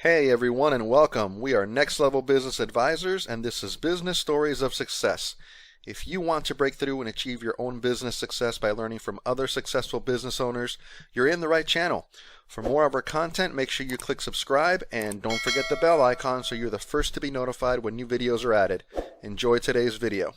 Hey everyone and welcome. We are Next Level Business Advisors and this is Business Stories of Success. If you want to break through and achieve your own business success by learning from other successful business owners, you're in the right channel. For more of our content, make sure you click subscribe and don't forget the bell icon so you're the first to be notified when new videos are added. Enjoy today's video.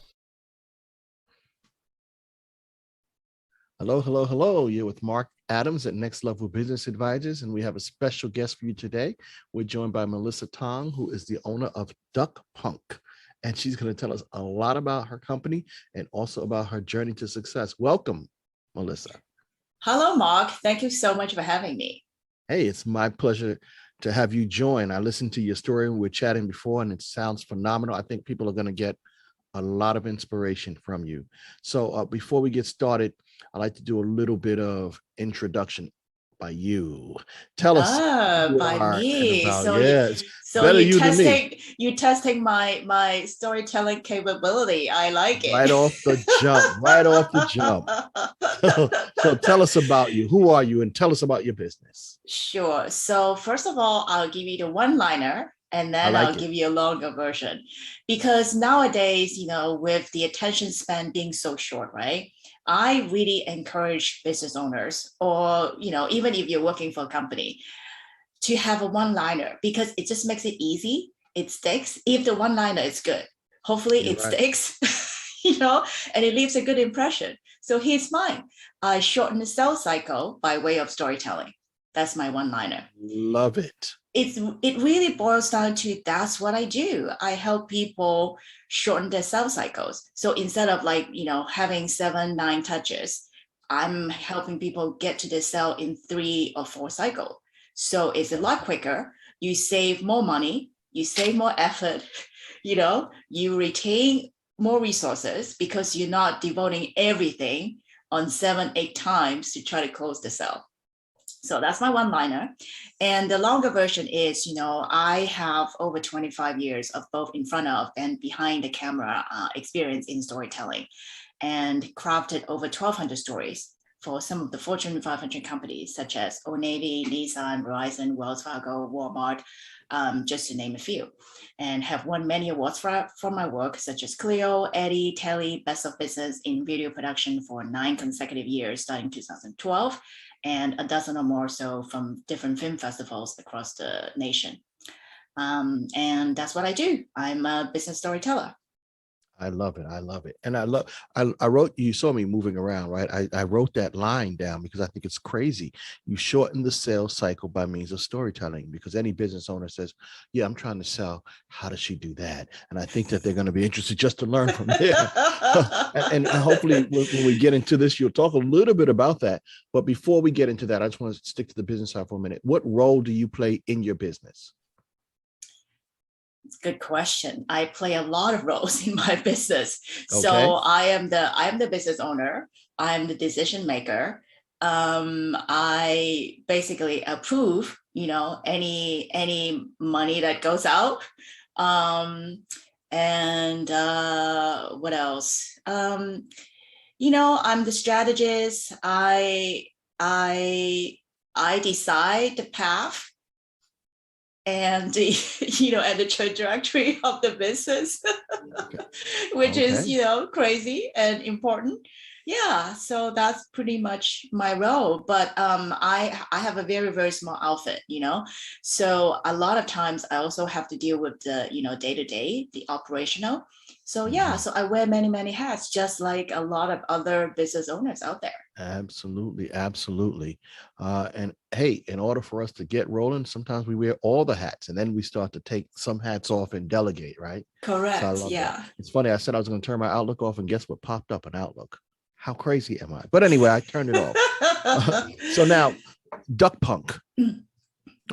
Hello, hello, hello. You're with Marc Adams at Next Level Business Advisors, and we have a special guest for you today. We're joined by Mellissa Tong, who is the owner of DuckPunk, and she's going to tell us a lot about her company and also about her journey to success. Welcome, Mellissa. Hello, Marc. Thank you so much for having me. Hey, it's my pleasure to have you join. I listened to your story. We were chatting before, and it sounds phenomenal. I think people are going to get a lot of inspiration from you. So before we get started, I'd like to do a little bit of introduction by you. Tell us by me. You testing my storytelling capability. I like it. Right off the jump. So tell us about you. Who are you? And tell us about your business. Sure. So first of all, I'll give you the one-liner. And then I'll give you a longer version, because nowadays, with the attention span being so short, right? I really encourage business owners, or, even if you're working for a company, to have a one-liner, because it just makes it easy. It sticks. If the one-liner is good, hopefully sticks, and it leaves a good impression. So here's mine. I shorten the sales cycle by way of storytelling. That's my one-liner. Love it. It really boils down to that's what I do. I help people shorten their sales cycles. So instead of having 7-9 touches, I'm helping people get to the sale in 3 or 4 cycles. So it's a lot quicker. You save more money, you save more effort, you retain more resources because you're not devoting everything on 7-8 times to try to close the sale. So that's my one-liner. And the longer version is, I have over 25 years of both in front of and behind the camera experience in storytelling, and crafted over 1,200 stories for some of the Fortune 500 companies such as Old Navy, Nissan, Verizon, Wells Fargo, Walmart, just to name a few, and have won many awards for my work, such as Clio, Eddie, Telly, Best of Business in video production for 9 consecutive years, starting 2012. And a dozen or more so from different film festivals across the nation. And that's what I do. I'm a business storyteller. I love it. And I wrote, you saw me moving around, right? I wrote that line down because I think it's crazy. You shorten the sales cycle by means of storytelling, because any business owner says, yeah, I'm trying to sell. How does she do that? And I think that they're going to be interested just to learn from there. and hopefully when we get into this, you'll talk a little bit about that. But before we get into that, I just want to stick to the business side for a minute. What role do you play in your business? Good question. I play a lot of roles in my business. Okay. So I am the business owner. I'm the decision maker. I basically approve, any money that goes out. And what else? I'm the strategist. I decide the path and and the trajectory of the business, which is crazy and important. Yeah, so that's pretty much my role. But I have a very, very small outfit, so a lot of times I also have to deal with the day-to-day, the operational. So yeah, so I wear many, many hats, just like a lot of other business owners out there. Absolutely. And hey, in order for us to get rolling, sometimes we wear all the hats and then we start to take some hats off and delegate, right? Correct. So yeah. That. It's funny. I said I was going to turn my Outlook off, and guess what popped up? An Outlook. How crazy am I? But anyway, I turned it off. So now, DuckPunk.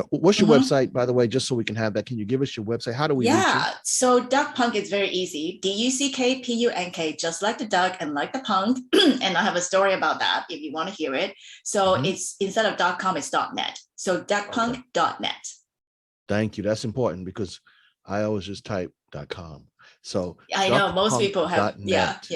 What's your website, by the way, just so we can have that? Can you give us your website? How do we reach you? So DuckPunk is very easy. DuckPunk, just like the duck and like the punk. And I have a story about that if you want to hear it. So it's instead of .com, it's .net. So DuckPunk.net. Thank you. That's important because I always just type .com. So I know most people have .net.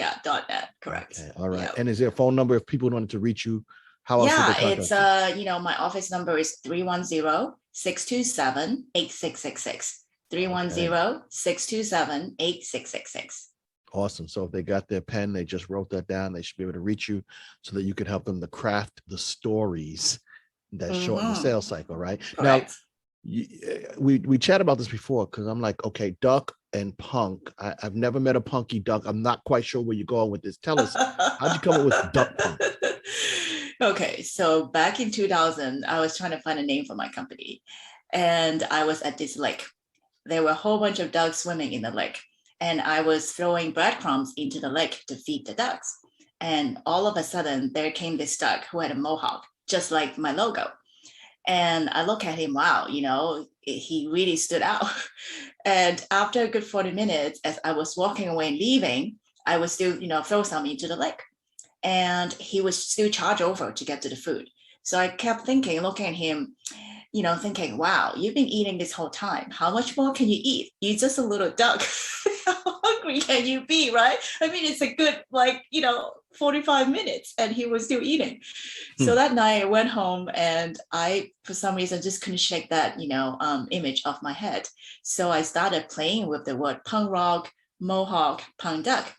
Correct. Okay, all right. Yep. And is there a phone number if people wanted to reach you? How else would they it's contact you? my office number is 310-627-8666. Okay. 310-627-8666. Awesome. So if they got their pen, they just wrote that down, they should be able to reach you so that you could help them to craft the stories that shorten the Mm-hmm. sales cycle, right? Now, Correct. we chat about this before because I'm like, okay, duck and punk. I've never met a punky duck. I'm not quite sure where you're going with this. Tell us, how'd you come up with duck punk? Okay, so back in 2000, I was trying to find a name for my company, and I was at this lake. There were a whole bunch of ducks swimming in the lake, and I was throwing breadcrumbs into the lake to feed the ducks. And all of a sudden, there came this duck who had a mohawk, just like my logo. And I look at him, wow, he really stood out. And after a good 40 minutes, as I was walking away and leaving, I was still, throw some into the lake. And he was still charged over to get to the food. So I kept thinking, looking at him, thinking, wow, you've been eating this whole time. How much more can you eat? You're just a little duck. How hungry can you be, right? I mean, it's a good, 45 minutes, and he was still eating. So that night I went home, and I, for some reason, just couldn't shake that, image off my head. So I started playing with the word punk rock, mohawk, punk duck.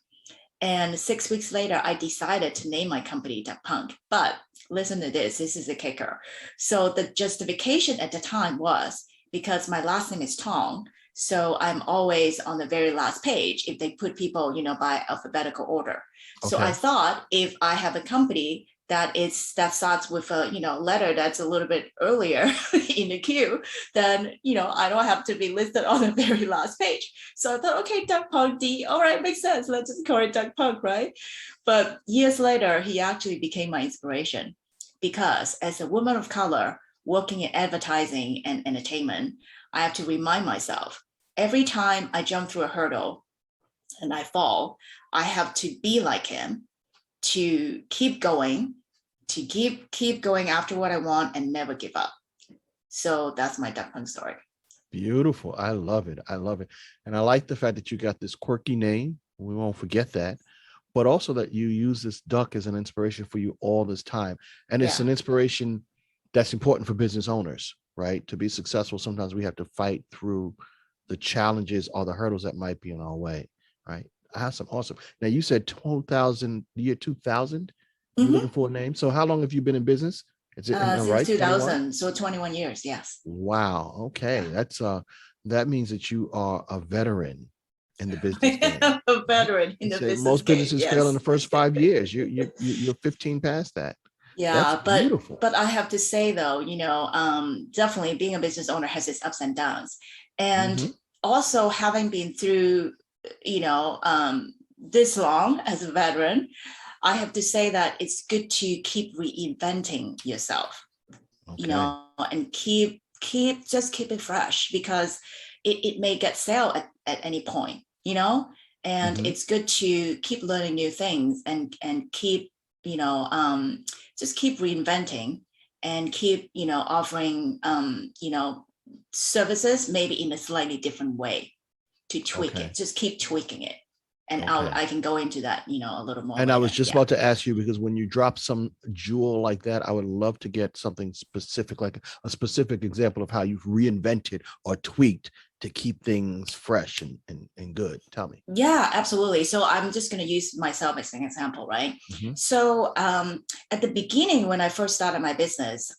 And 6 weeks later, I decided to name my company DuckPunk. But listen to this, this is a kicker. So the justification at the time was because my last name is Tong. So I'm always on the very last page if they put people, by alphabetical order. So Okay. I thought if I have a company that starts with a letter that's a little bit earlier in the queue, then I don't have to be listed on the very last page. So I thought, okay, DuckPunk D, all right, makes sense. Let's just call it DuckPunk, right? But years later, he actually became my inspiration because as a woman of color working in advertising and entertainment, I have to remind myself every time I jump through a hurdle and I fall, I have to be like him, to keep going, to keep going after what I want and never give up. So that's my DuckPunk story. Beautiful. I love it. I love it. And I like the fact that you got this quirky name. We won't forget that. But also that you use this duck as an inspiration for you all this time. And it's Yeah. an inspiration that's important for business owners, right? To be successful, sometimes we have to fight through the challenges or the hurdles that might be in our way, right? Awesome. Awesome. Now you said 2000, year 2000, you're looking for a name. So how long have you been in business? Is it Since right? 2000, so 21 years, yes. Wow. Okay. Yeah. That's that means that you are a veteran in the business game. I'm a veteran in You the say business most game. businesses Yes. fail in the first 5 years. You're 15 past that. That's Yeah, beautiful. but I have to say though, definitely being a business owner has its ups and downs. And also having been through, this long as a veteran, I have to say that it's good to keep reinventing yourself, Okay. and keep it fresh because it may get stale at any point, and it's good to keep learning new things and keep, just keep reinventing and keep, offering, services maybe in a slightly different way to tweak Okay. it, just keep tweaking it. And Okay. I can go into that, a little more And later. I was just Yeah. about to ask you, because when you drop some jewel like that, I would love to get something specific, like a specific example of how you've reinvented or tweaked to keep things fresh and good. Tell me. Yeah, absolutely. So I'm just going to use myself as an example, right? So at the beginning, when I first started my business,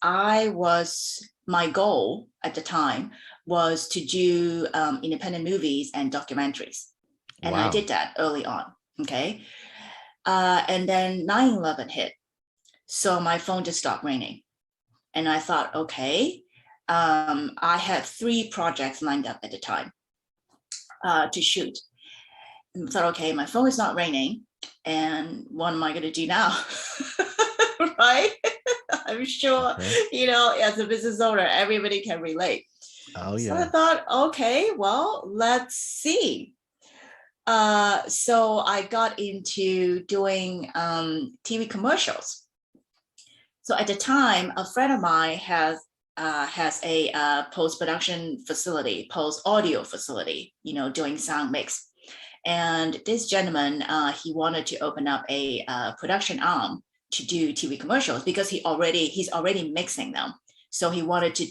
my goal at the time was to do independent movies and documentaries. And I Wow. did that early on. Okay. And then 9/11 hit. So my phone just stopped ringing. And I thought, okay, I had 3 projects lined up at the time to shoot. And I thought, okay, my phone is not ringing. And what am I going to do now? Right? I'm sure, Okay. as a business owner, everybody can relate. Oh, So I yeah. thought, okay, well, let's see. So I got into doing TV commercials. So at the time, a friend of mine has a post-production facility, post-audio facility, doing sound mix. And this gentleman, he wanted to open up a production arm to do TV commercials because he's already mixing them. So he wanted to,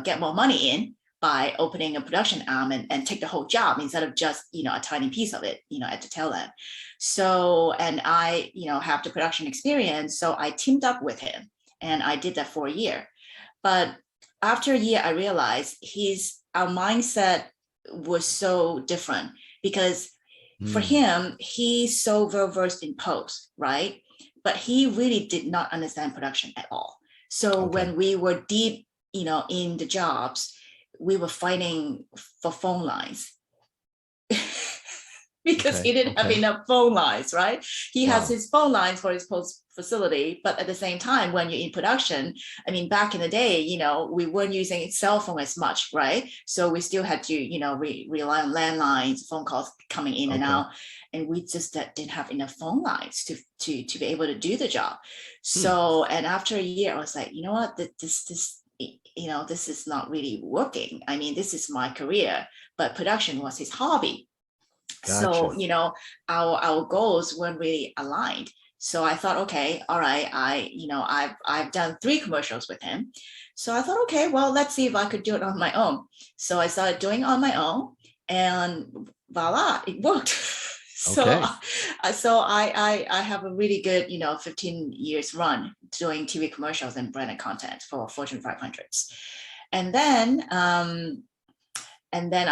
get more money in by opening a production arm and take the whole job instead of just, a tiny piece of it, at the tail end. So, and I, have the production experience. So I teamed up with him and I did that for a year. But after a year, I realized our mindset was so different because for him, he's so well versed in post, right? But he really did not understand production at all. So when we were deep, in the jobs, we were fighting for phone lines because he didn't have enough phone lines, right? He has his phone lines for his post facility, but at the same time, when you're in production, I mean, back in the day, we weren't using cell phone as much, right? So we still had to, rely on landlines, phone calls coming in and out, and we just didn't have enough phone lines to be able to do the job. So, and after a year, I was like, you know what, this is not really working. I mean, this is my career, but production was his hobby. Gotcha. So, our goals weren't really aligned. So I thought, okay, all right, I've done 3 commercials with him. So I thought, okay, well, let's see if I could do it on my own. So I started doing it on my own, and voila, it worked. So I have a really good, 15 years run doing TV commercials and branded content for Fortune 500s. And then I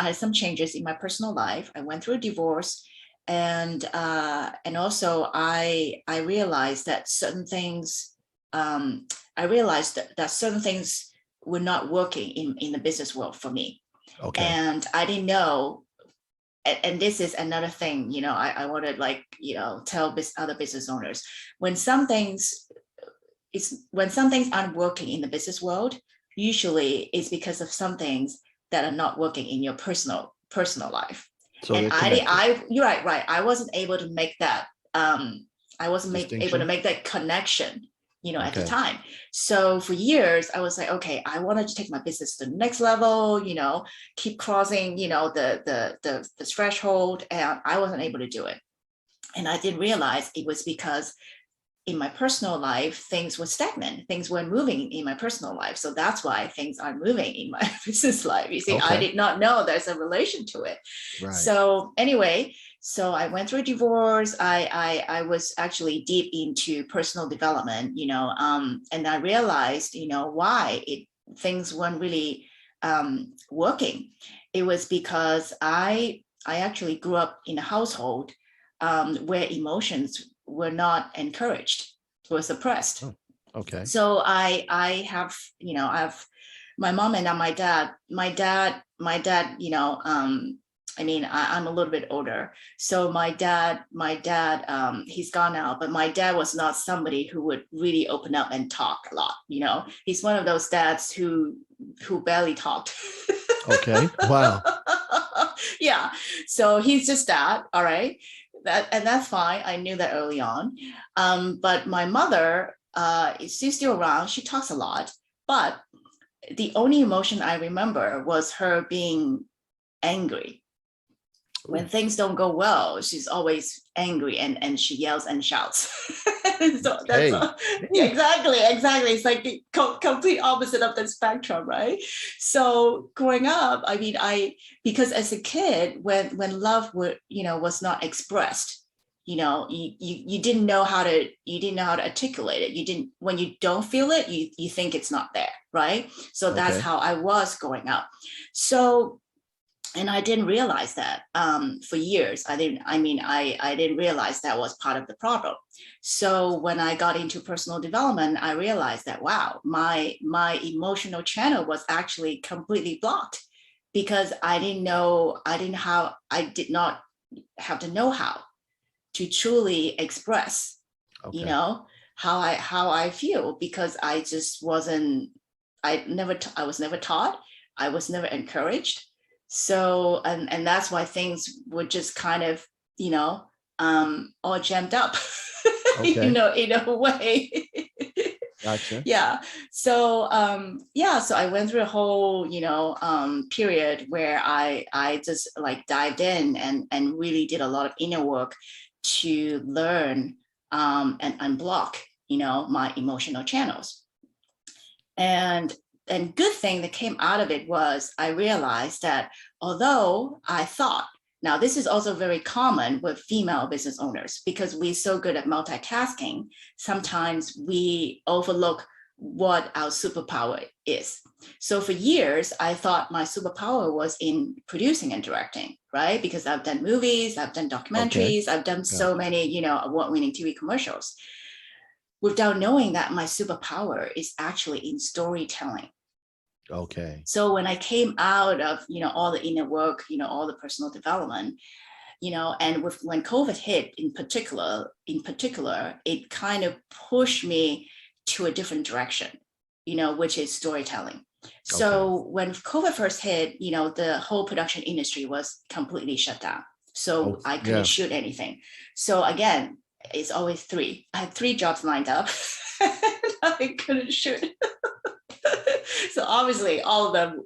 had some changes in my personal life. I went through a divorce. And also I realized that certain things, that certain things were not working in the business world for me. And I didn't know, and this is another thing, I want to tell other business owners, when some things aren't working in the business world, usually it's because of some things that are not working in your personal life. So and you're right. I wasn't able to make that. I wasn't able to make that connection, at the time. So for years, I was like, okay, I wanted to take my business to the next level, keep crossing, the threshold, and I wasn't able to do it. And I didn't realize it was because in my personal life, things were stagnant. Things weren't moving in my personal life. So that's why things are moving in my business life. You see, I did not know there's a relation to it. Right. So anyway, so I went through a divorce. I was actually deep into personal development, and I realized, why things weren't really working. It was because I actually grew up in a household where emotions were not encouraged, were suppressed. So I have, my mom and my dad, I mean, I'm a little bit older. So my dad, he's gone now, but my dad was not somebody who would really open up and talk a lot. He's one of those dads who barely talked. Wow. Yeah. So he's just that. All right. And that's fine. I knew that early on. But my mother, she's still around. She talks a lot. But the only emotion I remember was her being angry. When things don't go well, she's always angry and she yells and shouts. So that's exactly. It's like the complete opposite of the spectrum, right? So growing up, I mean, because as a kid, when love was not expressed, you didn't know how to articulate it. When you don't feel it, you think it's not there, right? So that's how I was growing up. So. And I didn't realize that for years. I didn't realize that was part of the problem. So when I got into personal development, I realized that, wow, my emotional channel was actually completely blocked because I did not have the know-how to truly express, how I feel, because I just wasn't, I was never taught, I was never encouraged. So, and that's why things were just kind of, all jammed up, in a way. Gotcha. Yeah. So, so I went through a whole, period where I just dived in and really did a lot of inner work to learn and unblock my emotional channels. And good thing that came out of it was I realized that although I thought, now this is also very common with female business owners, because we're so good at multitasking, sometimes we overlook what our superpower is. So for years, I thought my superpower was in producing and directing, right? Because I've done movies, I've done documentaries, I've done so many, award-winning TV commercials, without knowing that my superpower is actually in storytelling. Okay. So when I came out of, all the inner work, all the personal development, and when COVID hit in particular, it kind of pushed me to a different direction, which is storytelling. So when COVID first hit, the whole production industry was completely shut down. So I couldn't shoot anything. So again, it's always three. I had 3 jobs lined up. I couldn't shoot. So obviously all of them,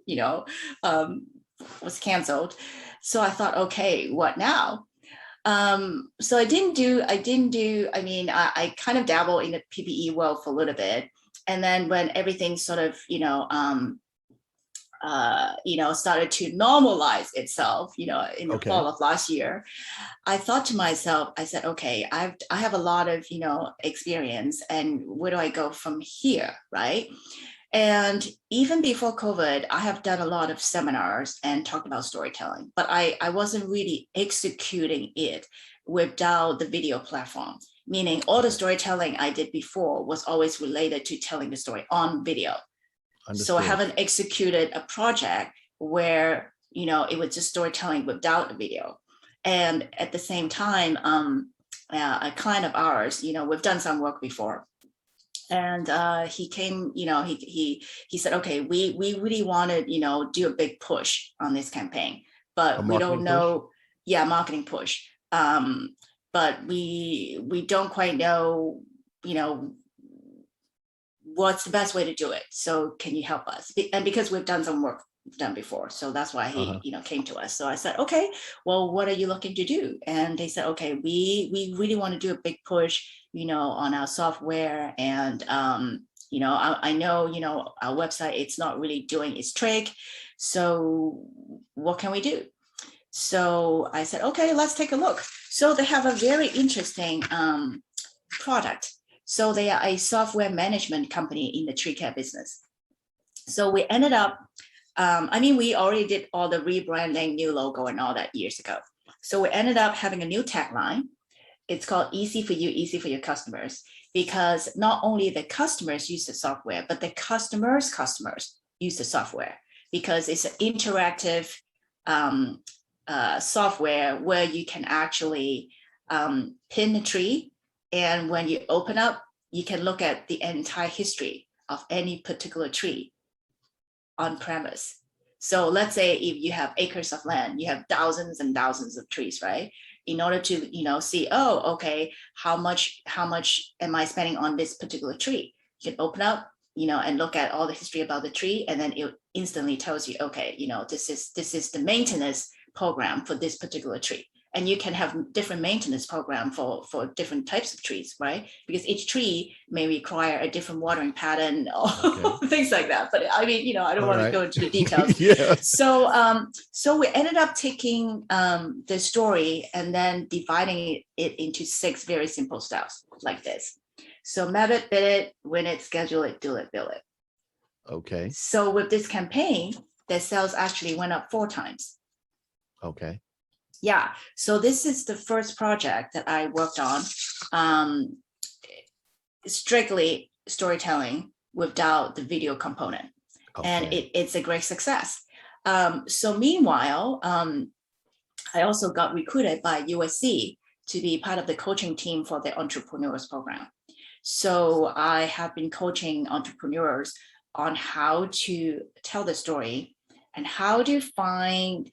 was canceled. So I thought, okay, what now? So I kind of dabble in the PPE world for a little bit. And then when everything sort of, started to normalize itself, in the fall of last year, I thought to myself, I said, okay, I have a lot of, experience, and where do I go from here, right? And even before COVID, I have done a lot of seminars and talked about storytelling, but I wasn't really executing it without the video platform, meaning all the storytelling I did before was always related to telling the story on video. Understood. So I haven't executed a project where, it was just storytelling without the video. And at the same time, a client of ours, we've done some work before. And he came, he said, okay, we really want to, do a big push on this campaign, but we don't know. Marketing push. But we don't quite know, what's the best way to do it. So can you help us? And because we've done some work done before, so that's why he, came to us. So I said, okay, well, what are you looking to do? And they said, okay, we really want to do a big push, on our software. And, I know, our website, it's not really doing its trick. So what can we do? So I said, okay, let's take a look. So they have a very interesting product. So they are a software management company in the TreeCap business. So we ended up, we already did all the rebranding, new logo and all that years ago. So we ended up having a new tagline. It's called Easy for You, Easy for Your Customers, because not only the customers use the software, but the customers' customers use the software, because it's an interactive software where you can actually pin the tree. And when you open up, you can look at the entire history of any particular tree on premise. So let's say if you have acres of land, you have thousands and thousands of trees, right? In order to, see, oh, okay, how much am I spending on this particular tree? You can open up, and look at all the history about the tree, and then it instantly tells you, okay, this is the maintenance program for this particular tree. And you can have different maintenance program for different types of trees, right? Because each tree may require a different watering pattern or things like that. But I don't want to go into the details. So we ended up taking the story and then dividing it into 6 very simple steps like this. So map it, bid it, win it, schedule it, do it, bill it. Okay. So with this campaign, the sales actually went up 4 times. Okay. Yeah, so this is the first project that I worked on, strictly storytelling without the video component. And it's a great success. So meanwhile, I also got recruited by USC to be part of the coaching team for the entrepreneurs program. So I have been coaching entrepreneurs on how to tell the story and how to find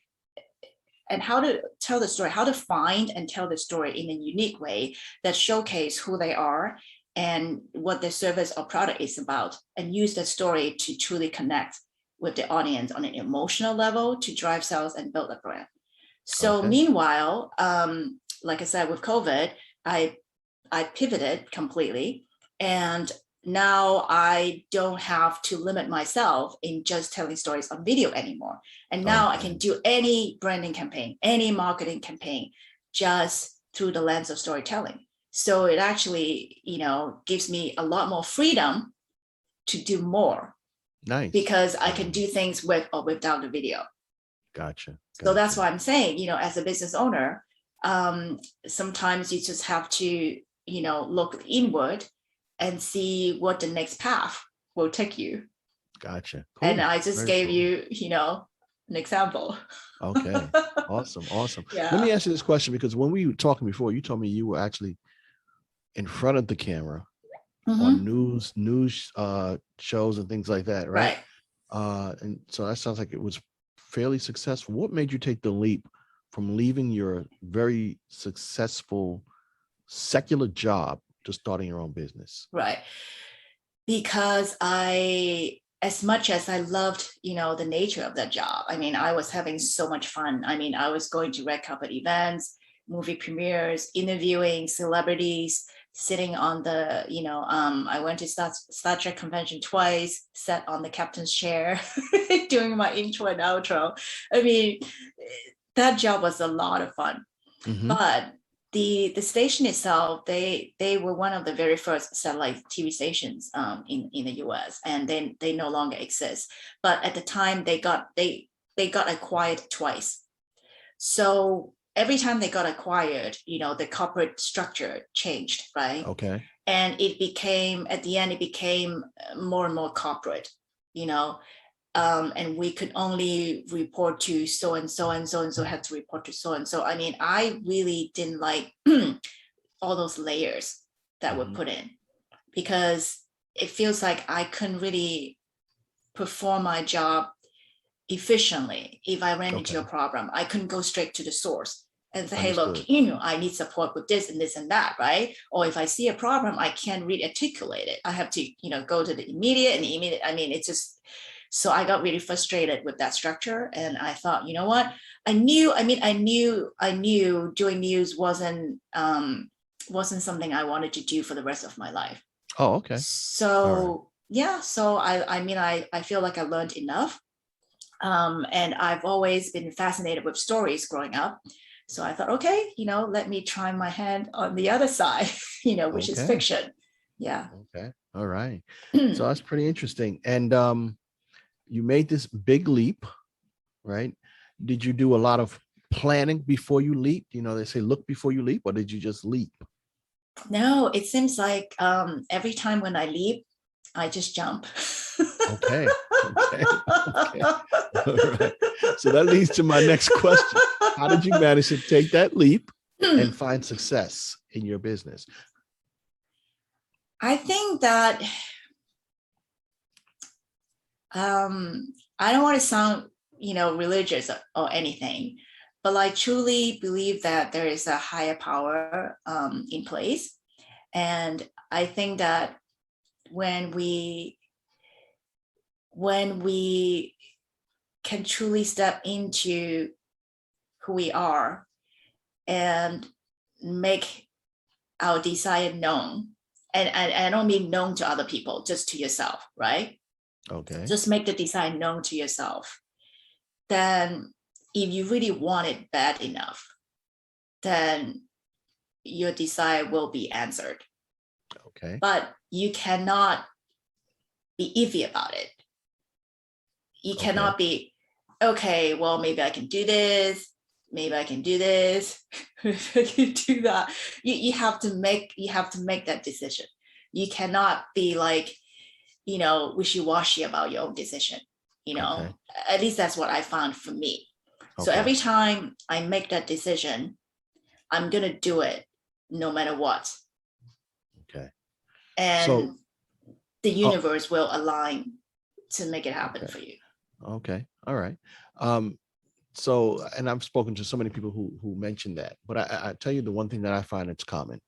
and how to tell the story, how to find and tell the story in a unique way that showcase who they are and what their service or product is about, and use the story to truly connect with the audience on an emotional level to drive sales and build a brand. So meanwhile, like I said, with COVID, I pivoted completely And now I don't have to limit myself in just telling stories on video anymore. And now I can do any branding campaign, any marketing campaign, just through the lens of storytelling. So it actually, gives me a lot more freedom to do more. Nice. Because I can do things with or without the video. Gotcha. So that's why I'm saying, as a business owner, sometimes you just have to, look inward and see what the next path will take you. Gotcha. Cool. And I just gave you, an example. Okay. Awesome. Yeah. Let me ask you this question, because when we were talking before, you told me you were actually in front of the camera on news shows and things like that, right? And so that sounds like it was fairly successful. What made you take the leap from leaving your very successful secular job to starting your own business? Right. Because as much as I loved, the nature of that job, I was having so much fun. I was going to red carpet events, movie premieres, interviewing celebrities, sitting on the, I went to Star Trek convention twice, sat on the captain's chair doing my intro and outro. That job was a lot of fun. But the station itself, they were one of the very first satellite TV stations in the US, and then they no longer exist. But at the time they got acquired twice. So every time they got acquired, the corporate structure changed, right? Okay. And at the end, it became more and more corporate, and we could only report to so and so had to report to so and so. I really didn't like all those layers that were put in, because it feels like I couldn't really perform my job efficiently. If I ran into a problem, I couldn't go straight to the source and say, hey, look, I need support with this and this and that, right? Or if I see a problem, I can't really articulate it. I have to, go to the immediate. It's just, so I got really frustrated with that structure. And I thought, you know what? I knew doing news wasn't something I wanted to do for the rest of my life. Oh, okay. So, yeah. So I feel like I learned enough. And I've always been fascinated with stories growing up. So I thought, okay, let me try my hand on the other side, which is fiction. Yeah. Okay. All right. So that's pretty interesting. And you made this big leap, right? Did you do a lot of planning before you leaped? They say look before you leap, or did you just leap? No, it seems like every time when I leap, I just jump. Okay. All right. So that leads to my next question. How did you manage to take that leap and find success in your business? I think that I don't want to sound, religious or anything, but I truly believe that there is a higher power in place. And I think that when we can truly step into who we are and make our desire known, and I don't mean known to other people, just to yourself, right? Okay. Just make the desire known to yourself. Then if you really want it bad enough, then your desire will be answered. Okay. But you cannot be iffy about it. You cannot be, okay, well, maybe I can do this. Maybe I can do this. I can do that. You have to make that decision. You cannot be like, wishy-washy about your own decision. At least that's what I found for me. So every time I make that decision, I'm gonna do it no matter what. Okay. And the universe will align to make it happen for you. Okay. All right. So, and I've spoken to so many people who mentioned that, but I tell you the one thing that I find it's common.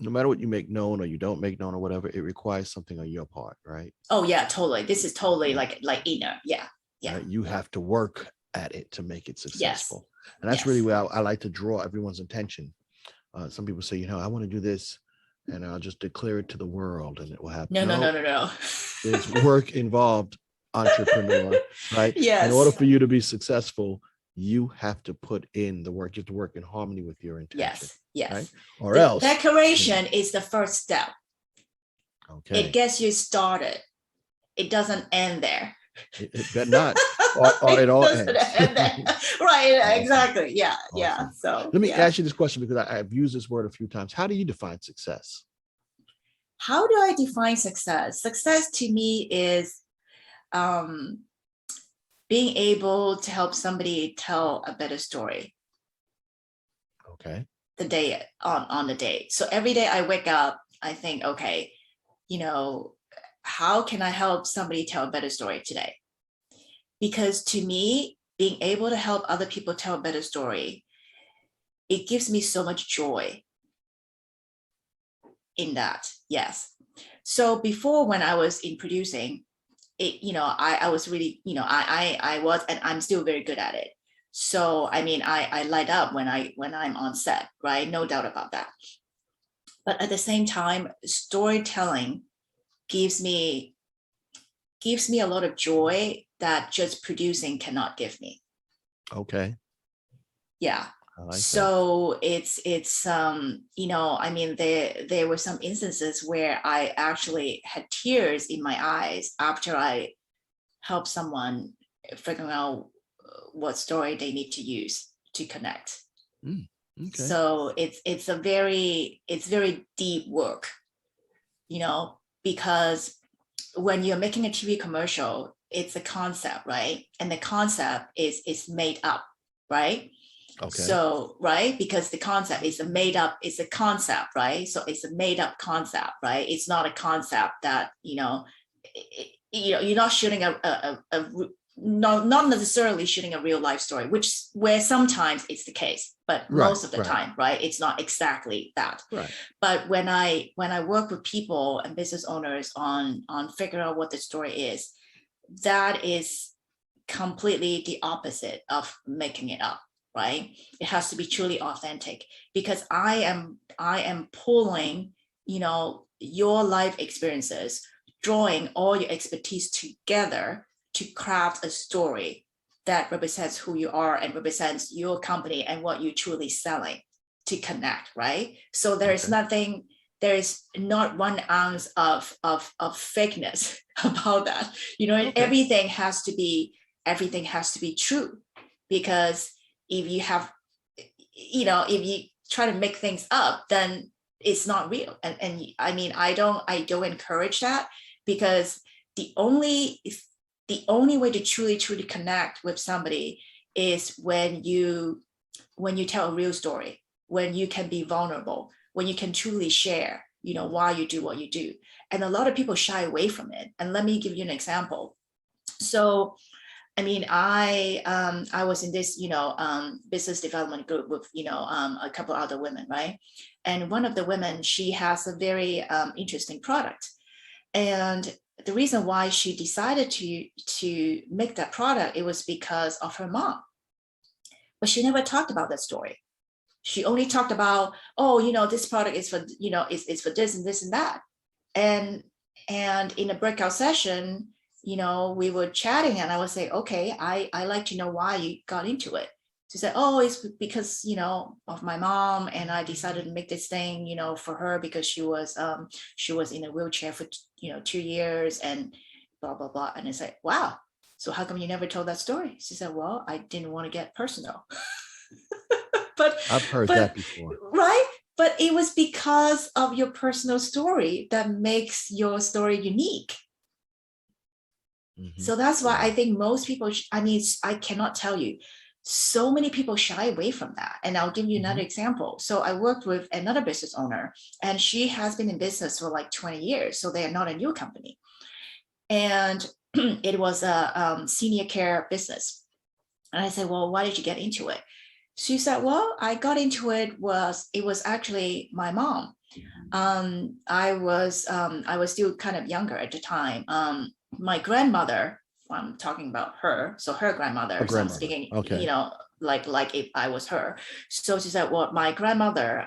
No matter what you make known or you don't make known or whatever, it requires something on your part, right? Oh yeah, totally. This is totally like inner. Yeah. Yeah. Right? You have to work at it to make it successful. And that's Yes. really where I like to draw everyone's attention. Some people say, I want to do this. and I'll just declare it to the world and it will happen. No. There's work involved, entrepreneur, right? Yes. In order for you to be successful, you have to put in the work. You have to work in harmony with your intention. Yes. Right? Or the else. Declaration is the first step. Okay. It gets you started. It doesn't end there. It better not. Or it all ends. Right, exactly. Yeah, Awesome. yeah. So let me ask you this question, because I've used this word a few times. How do you define success? How do I define success? Success to me is being able to help somebody tell a better story. Okay. The day on the day. So every day I wake up, I think, okay, how can I help somebody tell a better story today? Because to me, being able to help other people tell a better story, it gives me so much joy in that. Yes. So before, when I was in producing it, I was really, I was, and I'm still very good at it. So, I mean, I light up when I'm on set, right? No doubt about that. But at the same time, storytelling gives me a lot of joy that just producing cannot give me. Okay. Yeah. Like so it's I mean, there were some instances where I actually had tears in my eyes after I helped someone figuring out what story they need to use to connect. Okay. So it's very deep work, because when you're making a TV commercial, it's a concept, right? And the concept is made up, right? Okay. So, right, because the concept is it's a concept, right? So it's a made up concept, right? It's not a concept that, you're not shooting not necessarily shooting a real life story, where sometimes it's the case, but most of the time, right? It's not exactly that. Right. But when I work with people and business owners on figuring out what the story is, that is completely the opposite of making it up, right? It has to be truly authentic, because I am pulling, your life experiences, drawing all your expertise together to craft a story that represents who you are and represents your company and what you're truly selling to connect, right? So there is nothing, there is not 1 ounce of fakeness about that. Everything has to be true, because if you have, if you try to make things up, then it's not real. And I mean, I don't encourage that, because the only way to truly connect with somebody is when you tell a real story, when you can be vulnerable, when you can truly share, why you do what you do. And a lot of people shy away from it. And let me give you an example. So, I mean, I was in this, business development group with, a couple other women, right? And one of the women, she has a very interesting product. And the reason why she decided to make that product, it was because of her mom. But she never talked about that story. She only talked about, this product is for, it's for this and this and that. And in a breakout session, we were chatting, and I would say, okay, I like to know why you got into it. She said, it's because, of my mom, and I decided to make this thing, for her, because she was in a wheelchair for, 2 years and blah, blah, blah. And it's like, wow. So how come you never told that story? She said, well, I didn't want to get personal. But I've heard that before. Right. But it was because of your personal story that makes your story unique. So that's why I think most people, I cannot tell you, so many people shy away from that. And I'll give you another example. So I worked with another business owner, and she has been in business for like 20 years. So they are not a new company. And it was a senior care business. And I said, well, why did you get into it? She said, well, I got into it was actually my mom. I was still kind of younger at the time. My grandmother, I'm talking about her, so her grandmother, so I'm speaking, like if I was her. So she said, well, my grandmother,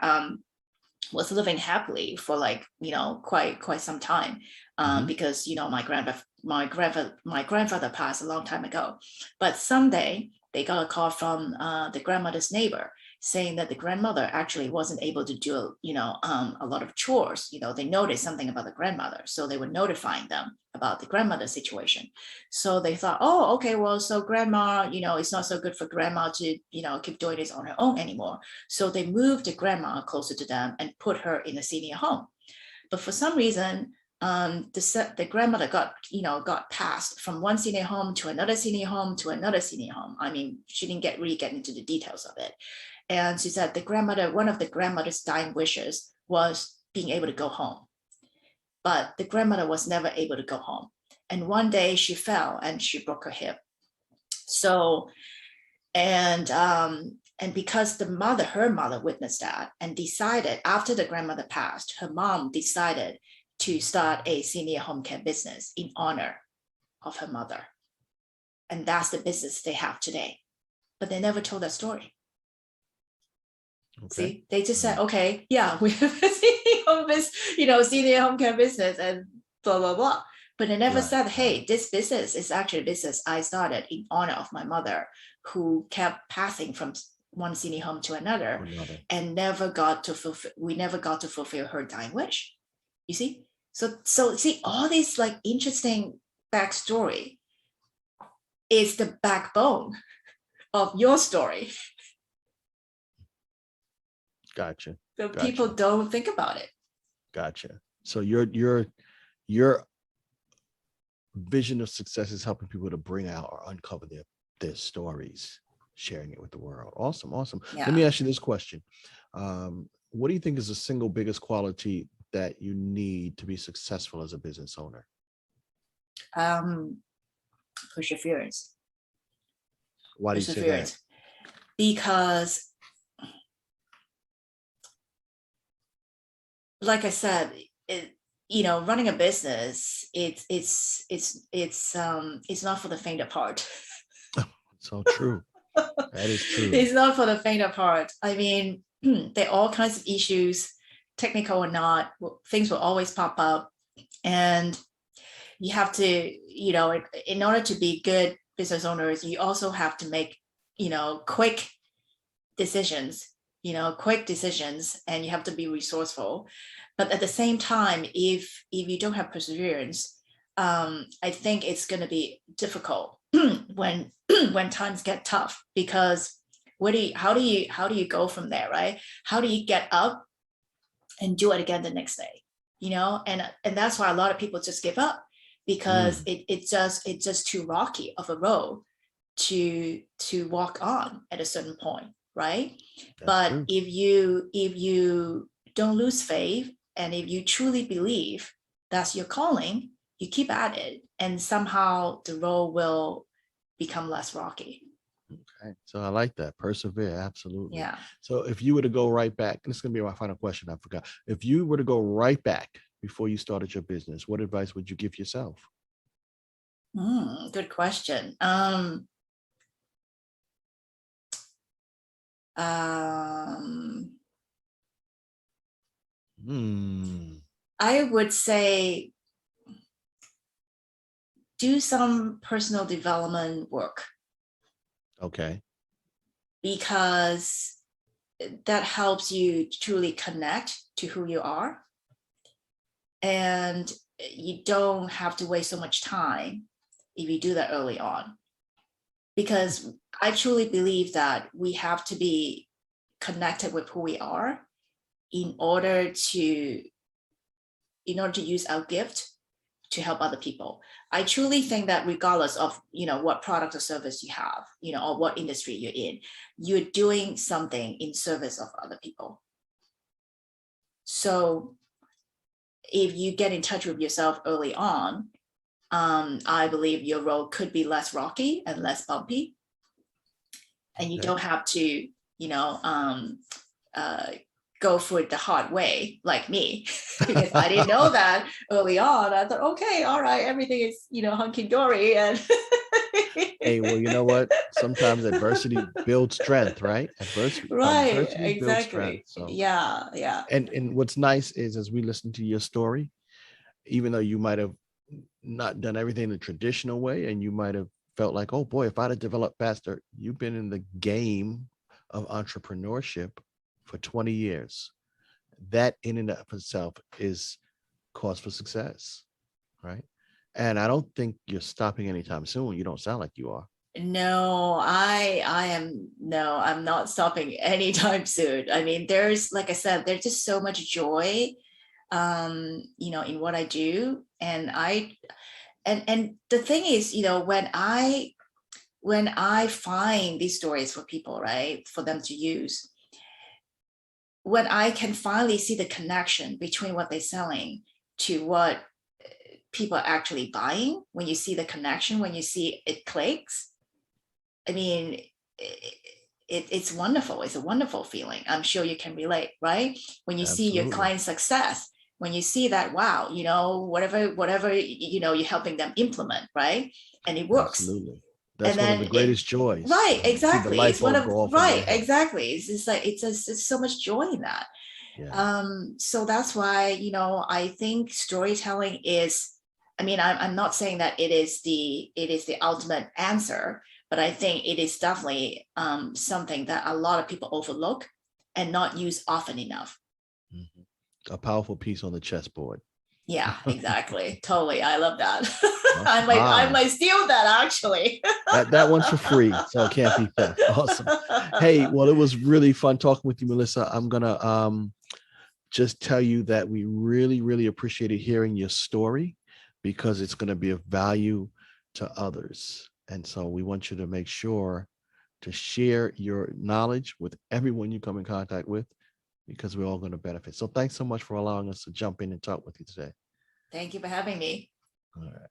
was living happily for like, quite some time, because, my grandfather passed a long time ago. But someday they got a call from the grandmother's neighbor saying that the grandmother actually wasn't able to do, a lot of chores. They noticed something about the grandmother, so they were notifying them about the grandmother's situation. So they thought, oh, okay, well, so grandma, it's not so good for grandma to, keep doing this on her own anymore. So they moved the grandma closer to them and put her in a senior home. But for some reason, the grandmother got passed from one senior home to another senior home to another senior home. I mean, she didn't really get into the details of it. And she said one of the grandmother's dying wishes was being able to go home. But the grandmother was never able to go home. And one day she fell and she broke her hip. So, and because her mother witnessed that and decided, after the grandmother passed, her mom decided to start a senior home care business in honor of her mother. And that's the business they have today. But they never told that story. Okay. See, they just said, okay, yeah, we have a senior home care business and blah, blah, blah. But they never said, hey, this business is actually a business I started in honor of my mother, who kept passing from one senior home to another and we never got to fulfill her dying wish. You see? So see, all these like interesting backstory is the backbone of your story. Gotcha. So people don't think about it. Gotcha. So your vision of success is helping people to bring out or uncover their stories, sharing it with the world. Awesome. Yeah. Let me ask you this question. What do you think is the single biggest quality that you need to be successful as a business owner? Perseverance. Why do you say that? Because, like I said, running a business, it's not for the faint of heart. So true. That is true. It's not for the faint of heart. I mean, there are all kinds of issues, technical or not. Things will always pop up, and you have to, in order to be good business owners, you also have to make, quick decisions, and you have to be resourceful. But at the same time, if you don't have perseverance, I think it's going to be difficult when times get tough, because how do you go from there, right? How do you get up and do it again the next day? And that's why a lot of people just give up, because it's just too rocky of a road to walk on at a certain point, right? But true. if you don't lose faith, and if you truly believe that's your calling, you keep at it, and somehow the road will become less rocky. Okay, so I like that. Persevere, absolutely. Yeah. So if you were to go right back, and this is going to be my final question, I forgot. If you were to go right back before you started your business, what advice would you give yourself? Good question. I would say do some personal development work. Okay. Because that helps you truly connect to who you are. And you don't have to waste so much time if you do that early on. Because I truly believe that we have to be connected with who we are in order to use our gift to help other people. I truly think that regardless of what product or service you have, or what industry you're in, you're doing something in service of other people. So if you get in touch with yourself early on, I believe your road could be less rocky and less bumpy, and you don't have to go for it the hard way like me, because I didn't know that early on. I thought, okay, all right, everything is hunky dory, and Hey, well, you know what? Sometimes adversity builds strength, right? Right, Adversity builds strength. exactly. So, Yeah, yeah. and what's nice is as we listen to your story, even though you might have not done everything the traditional way, and you might have felt like, oh boy, if I'd have developed faster, you've been in the game of entrepreneurship for 20 years. That in and of itself is cause for success, right? And I don't think you're stopping anytime soon. You don't sound like you are. No, I am no, I'm not stopping anytime soon. I mean, there's like I said, there's just so much joy in what I do. And the thing is, when I find these stories for people, right, for them to use, when I can finally see the connection between what they're selling to what people are actually buying, when you see the connection, when you see it clicks, I mean, it's wonderful. It's a wonderful feeling. I'm sure you can relate, right? When you see your Absolutely. client's success, when you see that, wow, whatever, you're helping them implement, right? And it works. Absolutely. And That's one of the then it, greatest joys. right, See the exactly. light It's one bulb of, go off in right, their head. exactly. It's just like, it's so much joy in that. Yeah. So that's why, I think storytelling is, I mean, I'm not saying that it is the ultimate answer, but I think it is definitely something that a lot of people overlook and not use often enough. Mhm. A powerful piece on the chessboard. Yeah, exactly. Totally. I love that. I Ah, might steal that actually. that one's for free, so it can't be theft. Awesome. Hey, well, it was really fun talking with you, Mellissa. I'm gonna just tell you that we really, really appreciated hearing your story because it's going to be of value to others. And so we want you to make sure to share your knowledge with everyone you come in contact with because we're all going to benefit. So thanks so much for allowing us to jump in and talk with you today. Thank you for having me. All right.